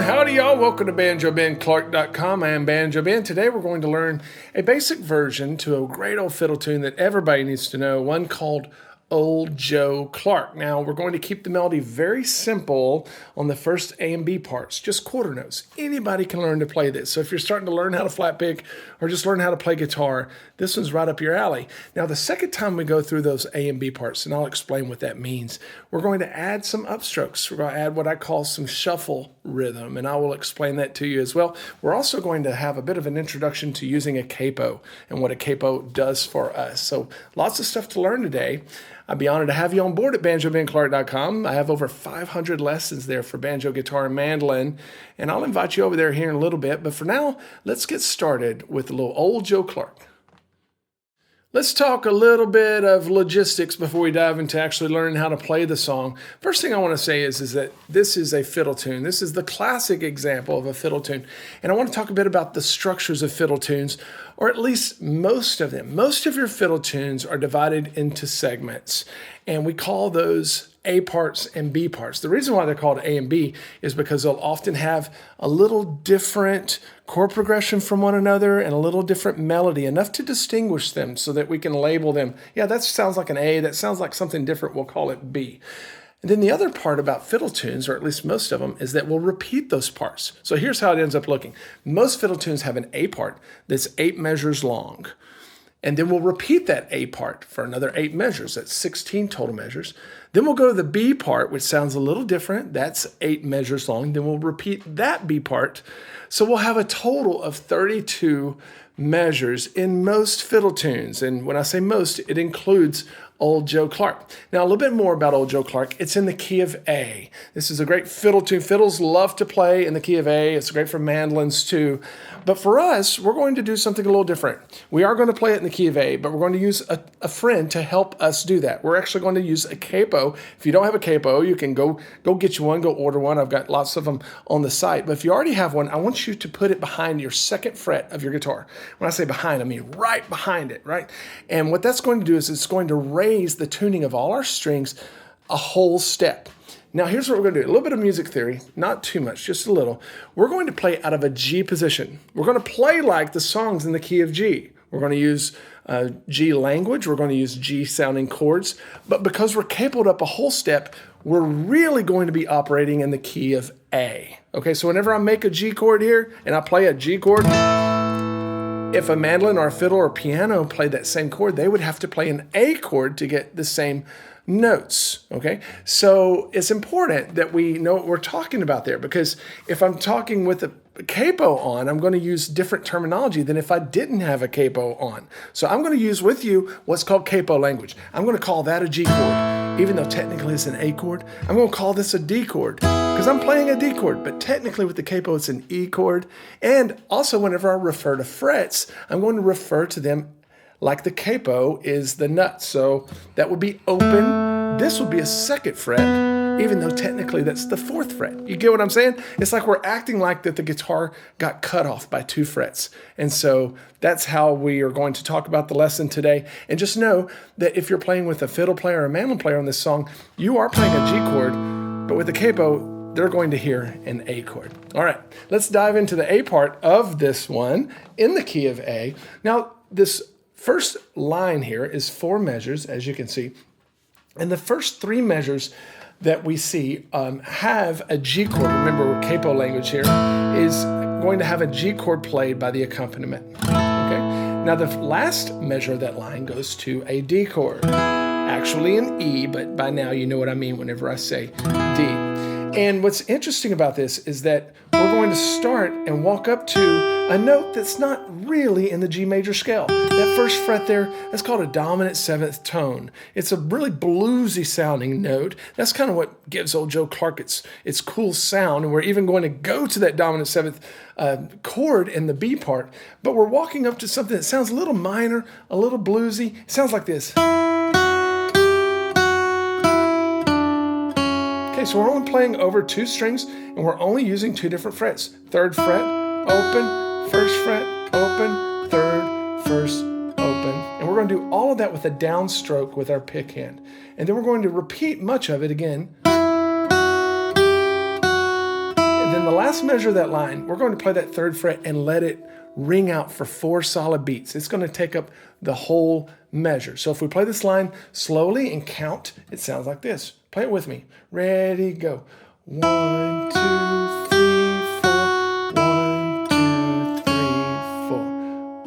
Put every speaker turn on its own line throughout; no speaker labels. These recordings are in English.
Howdy y'all, welcome to BanjoBenClark.com. I am Banjo Ben. Today we're going to learn a basic version to a great old fiddle tune that everybody needs to know, one called Old Joe Clark. Now we're going to keep the melody very simple on the first A and B parts, just quarter notes. Anybody can learn to play this. So if you're starting to learn how to flat pick or just learn how to play guitar, this one's right up your alley. Now the second time we go through those A and B parts, and I'll explain what that means, we're going to add some upstrokes. We're going to add what I call some shuffle rhythm, and I will explain that to you as well. We're also going to have a bit of an introduction to using a capo and what a capo does for us. So lots of stuff to learn today. I'd be honored to have you on board at BanjoBenClark.com. I have over 500 lessons there for banjo, guitar, and mandolin, and I'll invite you over there here in a little bit. But for now, let's get started with a little Old Joe Clark. Let's talk a little bit of logistics before we dive into actually learning how to play the song. First thing I want to say is that this is a fiddle tune. This is the classic example of a fiddle tune. And I want to talk a bit about the structures of fiddle tunes, or at least most of them. Most of your fiddle tunes are divided into segments, and we call those A parts and B parts. The reason why they're called A and B is because they'll often have a little different chord progression from one another and a little different melody, enough to distinguish them so that we can label them. Yeah, that sounds like an A, that sounds like something different, we'll call it B. And then the other part about fiddle tunes, or at least most of them, is that we'll repeat those parts. So here's how it ends up looking. Most fiddle tunes have an A part that's 8 measures long. And then we'll repeat that A part for another 8 measures. That's 16 total measures. Then we'll go to the B part, which sounds a little different. That's 8 measures long. Then we'll repeat that B part. So we'll have a total of 32 measures in most fiddle tunes. And when I say most, it includes Old Joe Clark. Now, a little bit more about Old Joe Clark. It's in the key of A. This is a great fiddle tune. Fiddles love to play in the key of A. It's great for mandolins too. But for us, we're going to do something a little different. We are going to play it in the key of A, but we're going to use a friend to help us do that. We're actually going to use a capo. If you don't have a capo, you can go get you one, go order one. I've got lots of them on the site. But if you already have one, I want you to put it behind your second fret of your guitar. When I say behind, I mean right behind it, right? And what that's going to do is it's going to raise the tuning of all our strings a whole step. Now here's what we're going to do. A little bit of music theory, not too much, just a little. We're going to play out of a G position. We're going to play like the songs in the key of G. We're going to use G language. We're going to use G sounding chords. But because we're capoed up a whole step, we're really going to be operating in the key of A. Okay, so whenever I make a G chord here and I play a G chord, if a mandolin or a fiddle or piano played that same chord, they would have to play an A chord to get the same notes, okay? So it's important that we know what we're talking about there, because if I'm talking with a capo on, I'm going to use different terminology than if I didn't have a capo on. So I'm going to use with you what's called capo language. I'm going to call that a G chord, even though technically it's an A chord. I'm going to call this a D chord because I'm playing a D chord, but technically with the capo it's an E chord. And also whenever I refer to frets, I'm going to refer to them like the capo is the nut. So that would be open. This would be a second fret, even though technically that's the 4th fret. You get what I'm saying? It's like we're acting like that the guitar got cut off by 2 frets. And so that's how we are going to talk about the lesson today. And just know that if you're playing with a fiddle player or a mandolin player on this song, you are playing a G chord, but with the capo, they're going to hear an A chord. All right, let's dive into the A part of this one in the key of A. Now, this first line here is 4 measures, as you can see. And the first 3 measures that we see have a G chord. Remember, capo language here is going to have a G chord played by the accompaniment. Okay. Now, the last measure of that line goes to a D chord. Actually an E, but by now you know what I mean whenever I say D. And what's interesting about this is that we're going to start and walk up to a note that's not really in the G major scale. That first fret there, that's called a dominant 7th tone. It's a really bluesy sounding note. That's kind of what gives Old Joe Clark its cool sound. And we're even going to go to that dominant 7th chord in the B part. But we're walking up to something that sounds a little minor, a little bluesy. It sounds like this. Okay, so we're only playing over 2 strings, and we're only using 2 different frets. 3rd fret, open, 1st fret, open, 3rd, 1st, open. And we're going to do all of that with a downstroke with our pick hand. And then we're going to repeat much of it again. And then the last measure of that line, we're going to play that third fret and let it ring out for 4 solid beats. It's going to take up the whole measure. So if we play this line slowly and count, it sounds like this. Play it with me. Ready, go. 1, 2, 3, 4. 1, 2, 3, 4.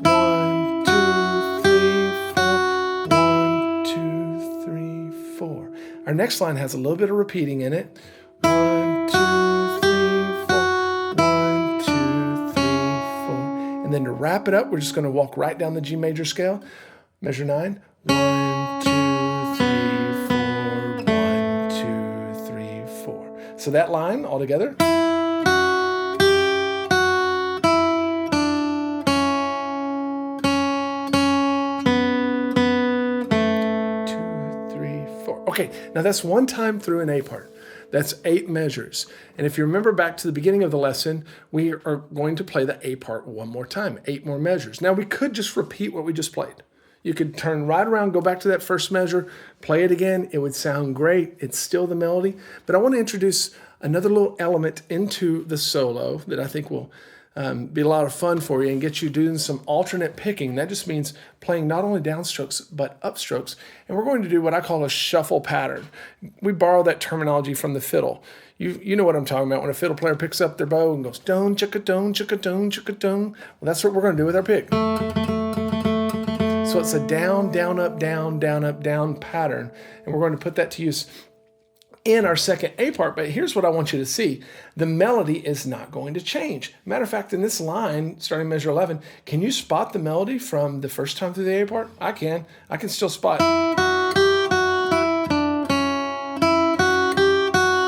1, 2, 3, 4. 1, 2, 3, 4. Our next line has a little bit of repeating in it. 1, 2, 3, 4. 1, 2, 3, 4. And then to wrap it up, we're just going to walk right down the G major scale. Measure 9. 1, 2, 3, 4. 1, 2, 3, 4. So that line all together. 2, 3, 4. Okay, now that's one time through an A part. That's 8 measures. And if you remember back to the beginning of the lesson, we are going to play the A part one more time, 8 more measures. Now we could just repeat what we just played. You could turn right around, go back to that first measure, play it again. It would sound great. It's still the melody. But I want to introduce another little element into the solo that I think will be a lot of fun for you and get you doing some alternate picking. That just means playing not only downstrokes, but upstrokes. And we're going to do what I call a shuffle pattern. We borrow that terminology from the fiddle. You know what I'm talking about when a fiddle player picks up their bow and goes, don, chicka, don, chicka, don, chicka, don. Well, that's what we're going to do with our pick. So it's a down, down, up, down pattern. And we're going to put that to use in our second A part. But here's what I want you to see. The melody is not going to change. Matter of fact, in this line, starting measure 11, can you spot the melody from the first time through the A part? I can. I can still spot.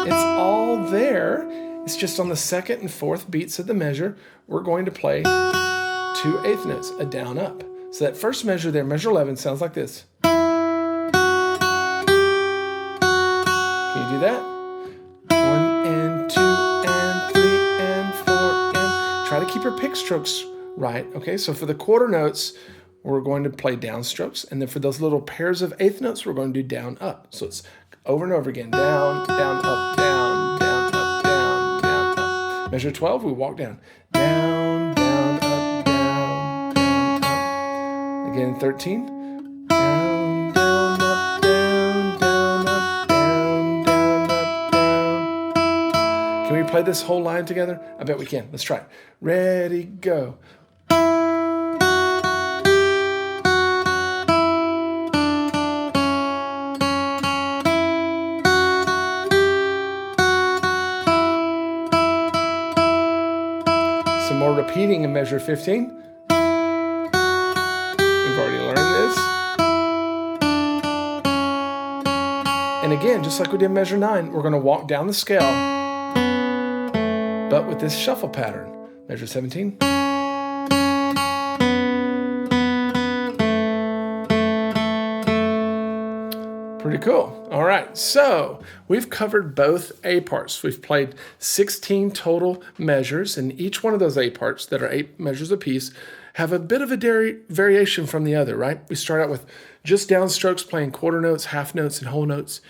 It's all there. It's just on the second and fourth beats of the measure, we're going to play 2 eighth notes, a down, up. So that first measure there, measure 11, sounds like this. Can you do that? 1 and 2 and 3 and 4 and... Try to keep your pick strokes right, okay? So for the quarter notes, we're going to play down strokes. And then for those little pairs of eighth notes, we're going to do down, up. So it's over and over again. Down, down, up, down, down, up, down, down, up. Measure 12, we walk down. Down, down, up, down, down, up. Again, 13. Down, down, up, down, down, up, down, down, up, down. Can we play this whole line together? I bet we can. Let's try it. Ready, go. Some more repeating in measure 15. We've already learned this. And again, just like we did in measure 9, we're going to walk down the scale, but with this shuffle pattern. Measure 17. Pretty cool. All right, so we've covered both A parts. We've played 16 total measures, and each one of those A parts that are 8 measures apiece have a bit of a variation from the other, right? We start out with just downstrokes, playing quarter notes, half notes, and whole notes.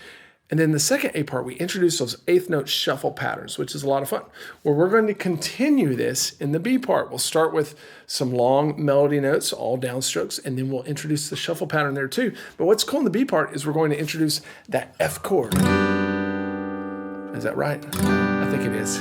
And then the second A part, we introduce those eighth note shuffle patterns, which is a lot of fun. Well, we're going to continue this in the B part. We'll start with some long melody notes, all downstrokes, and then we'll introduce the shuffle pattern there too. But what's cool in the B part is we're going to introduce that F chord. Is that right? I think it is.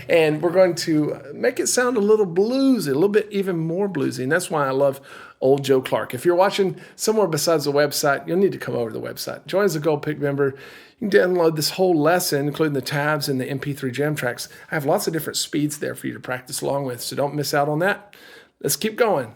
And we're going to make it sound a little bluesy, a little bit even more bluesy. And that's why I love Old Joe Clark. If you're watching somewhere besides the website, you'll need to come over to the website. Join as a Gold Pick member. You can download this whole lesson, including the tabs and the MP3 jam tracks. I have lots of different speeds there for you to practice along with, so don't miss out on that. Let's keep going.